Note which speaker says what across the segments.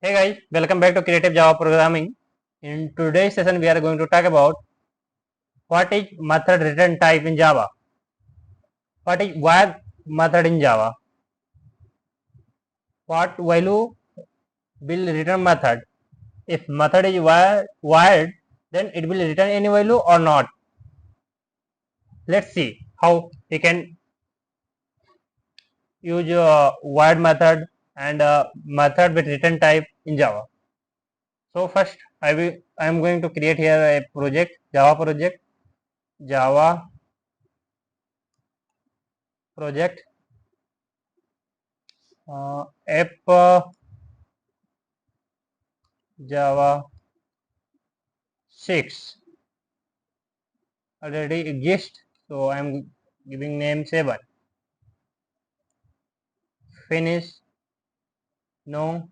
Speaker 1: Hey guys, welcome back to Creative Java Programming. In today's session, we are going to talk about what is method return type in Java. What is void method in Java? What value will return method? If method is void, then it will return any value or not. Let's see how we can use void method and method with return type in Java. So first, I am going to create here a project, Java project app Java 6 already exists, so I am giving name 7. Finish. No.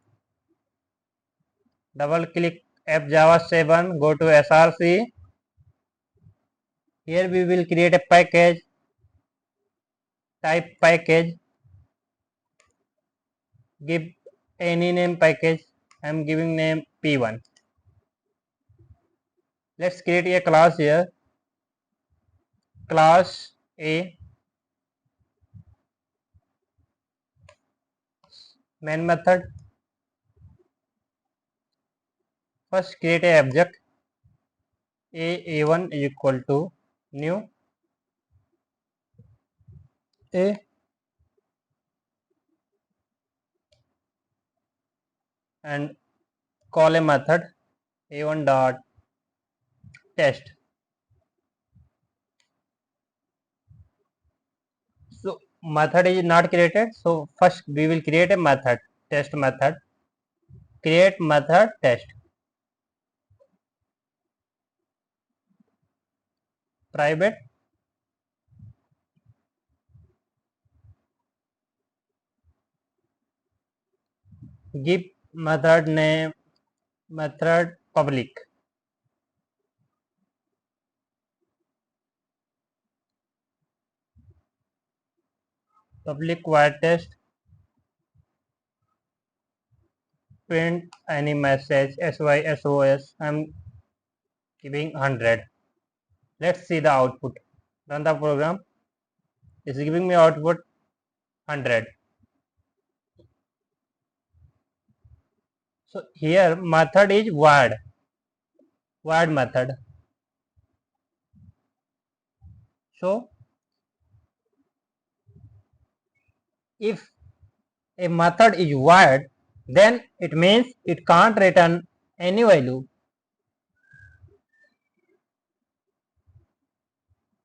Speaker 1: Double click app Java 7. Go to src. Here we will create a package. Type package. Give any name package. I am giving name P1. Let's create a class here. Class A. Main method. First create a object. A1 is equal to new A and call a method A1 dot test. So method is not created, so first we will create a method, test method. Create method test. Private give method name, method public. Public void test. Print any message SYSOS. I'm giving 100. Let's see the output. Run the program. It's giving me output 100. So here method is void method. So if a method is void, then it means it can't return any value.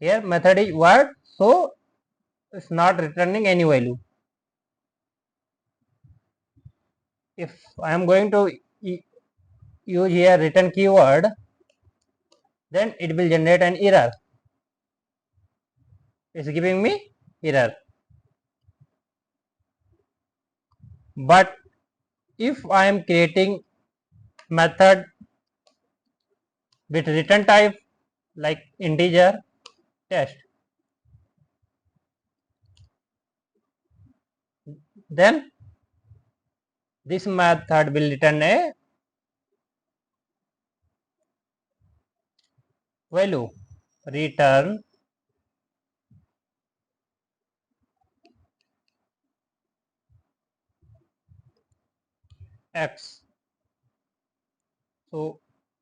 Speaker 1: Here method is void, so it's not returning any value. If I am going to use here return keyword, then it will generate an error. It's giving me error. But if I am creating method with return type like integer test, then this method will return a value. Return x. So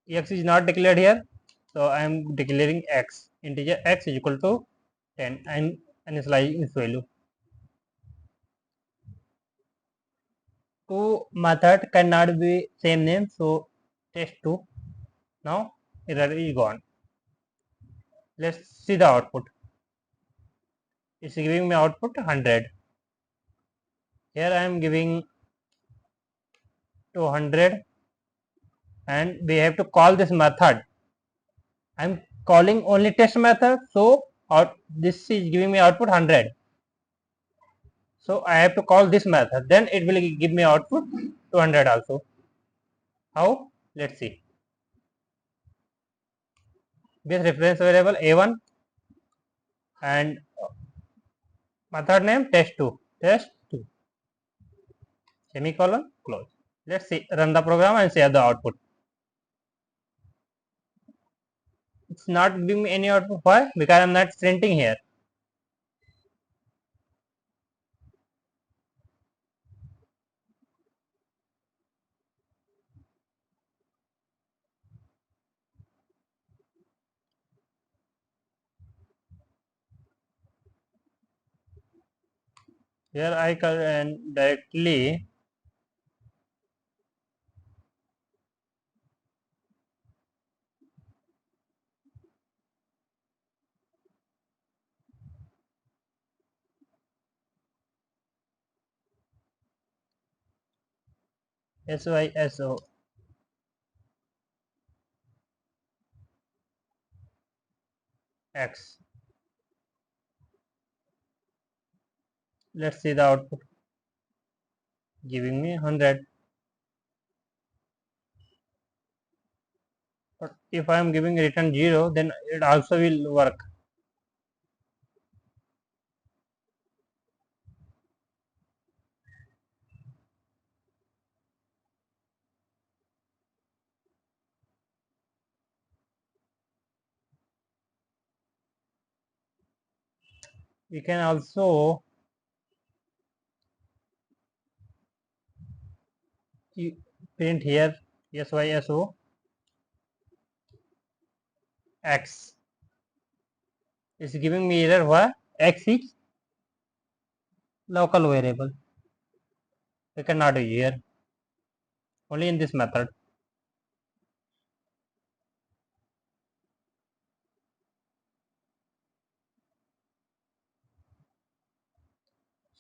Speaker 1: x is not declared here, so I am declaring x. Integer x is equal to 10 and initializing its value. Two method cannot be same name, so test2. Now error is gone. Let's see the output. It's giving me output 100. Here I am giving 200 and we have to call this method. I am calling only test method, so this is giving me output 100. So I have to call this method, then it will give me output 200 also. How? Let's see. This reference variable A1 and method name test2 semicolon close. Let's see, run the program and see the output. It's not giving me any output. Why? Because I'm not printing here. Here I can directly SYSO X. Let's see the output, giving me 100. But if I am giving return 0, then it also will work. We can also print here SYSO X. It's giving me error. Why? X is local variable. We cannot use here, only in this method.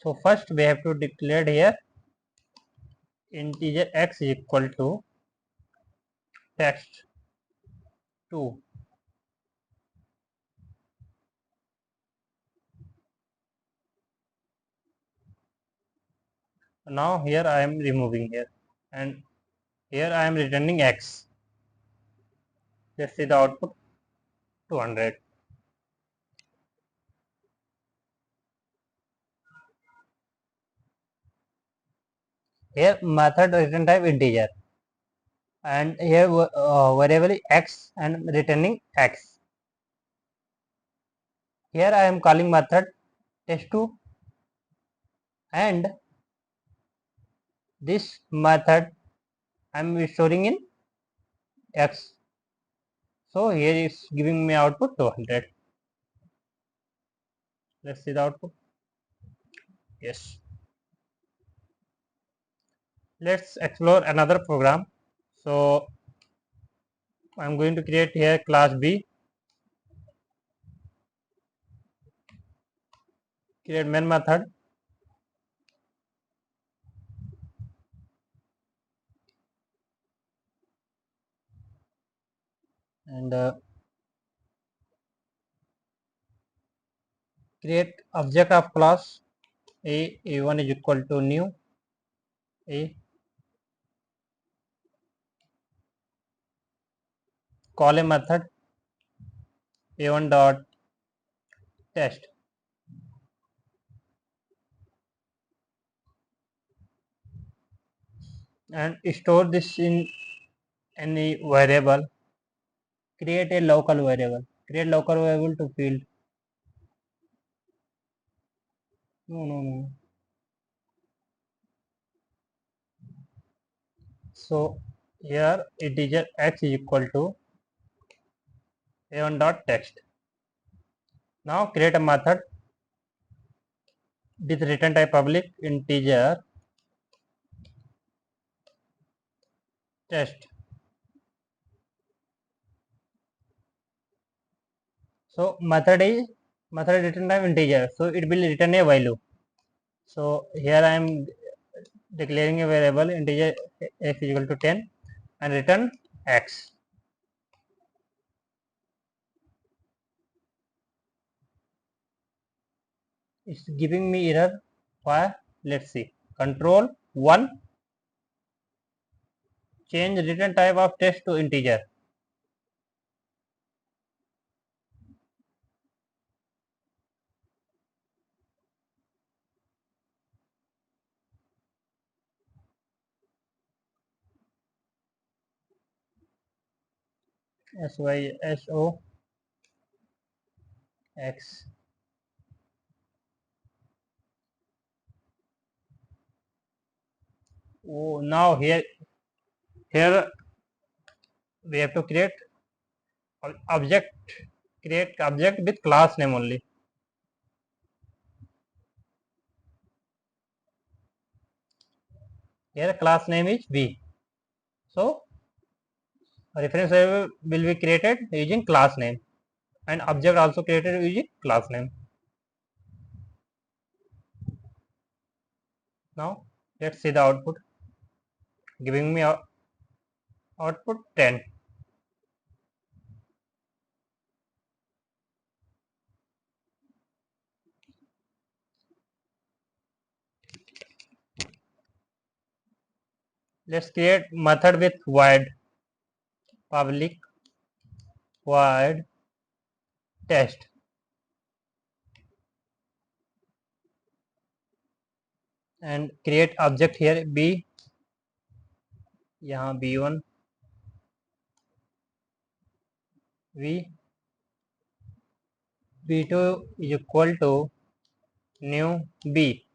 Speaker 1: So first we have to declare here integer x is equal to text 2. Now here I am removing here, and here I am returning x. Let's see the output, 200. Here method return type integer, and here variable is x and returning x. Here I am calling method test2, and this method I am storing in x. So here is giving me output 200. Let's see the output. Yes. Let's explore another program. So I'm going to create here class B, create main method, and create object of class a1 is equal to new a, call a method a1 dot test, and store this in any variable. Create a local variable, create local variable to field. No. So here integer x is equal to a1 dot text. Now create a method with return type public integer test. So method return type integer, so it will return a value. So here I am declaring a variable integer x is equal to 10 and return x. It's giving me error. Why? Let's see. Control 1, change return type of text to integer. sysox. Oh, now here we have to object create object with class name only. Here class name is b. So reference variable will be created using class name and object also created using class name. Now let's see the output, giving me output 10. Let's create method with void public void test and create object here b. यहाँ b1 v b2 is equal to new b.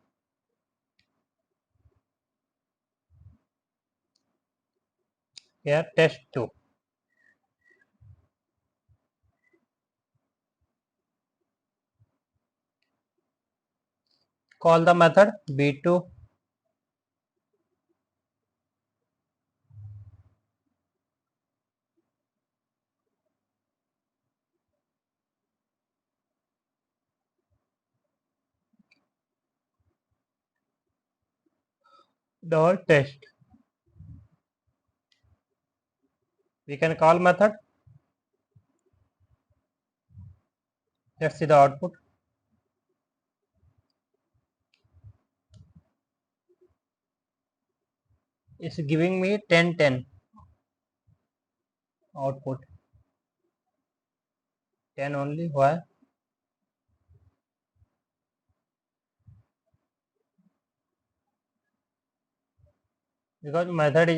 Speaker 1: Here test2. Call the method b2 dot test. We can call method. Let's see the output. It's giving me 10 output. 10 only. Why? Because method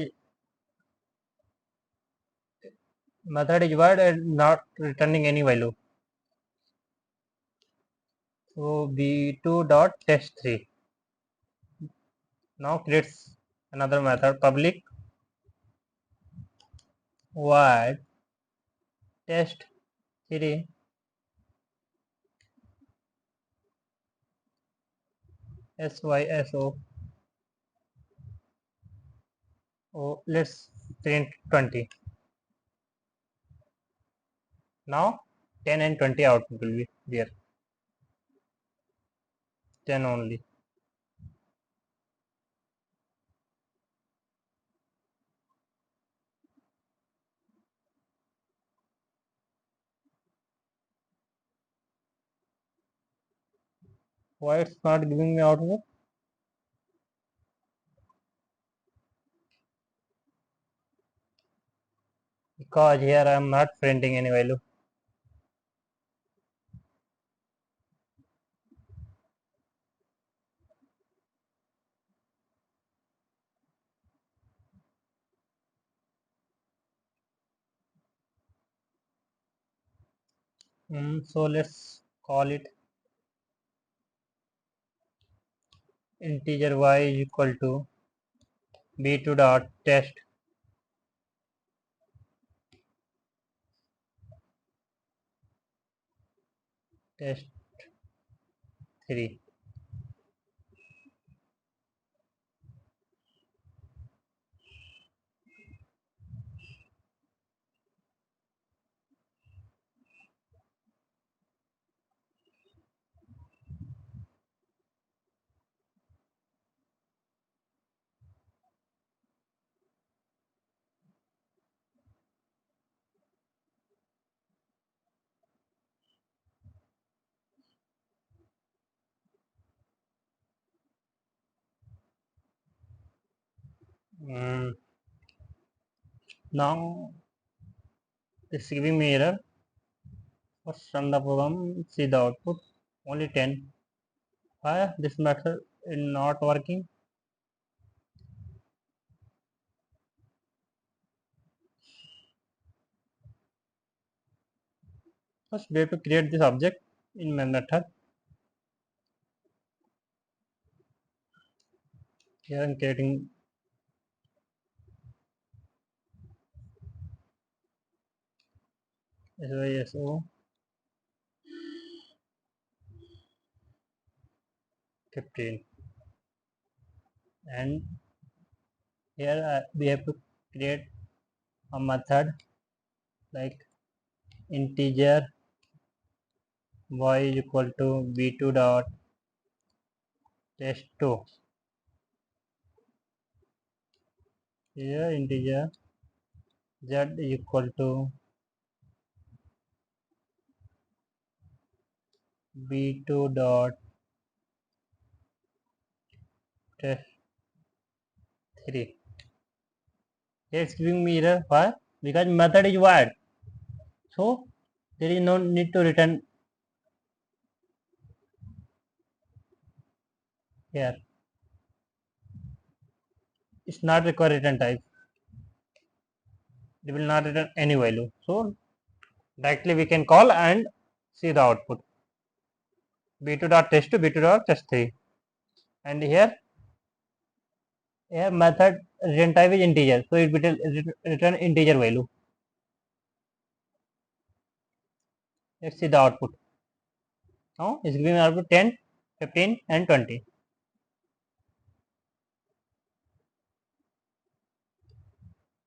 Speaker 1: is void and not returning any value. So b2 dot test3. Now creates another method public void test3 syso. Oh, let's print 20. Now 10 and 20 output will be there. 10 only. Why it's not giving me output? Because here I am not printing any value. So let's call it integer y is equal to b2 dot test3. Now it's giving me error. First run the program, see the output, only 10. Why this method is not working? First, we have to create this object in my method. Here I'm creating SYSO 15, and here we have to create a method like integer y is equal to b2 dot test2. Here integer z is equal to b2 dot test3. Here it's giving me error. Why? Because method is void, so there is no need to return here. It's not require return type. It will not return any value. So directly we can call and see the output. b2 dot test2, b2 dot test3, and here method return type is integer, so it will return integer value. Let's see the output. Now it's giving output 10, 15, and 20.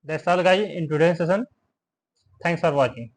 Speaker 1: That's all, guys, in today's session. Thanks for watching.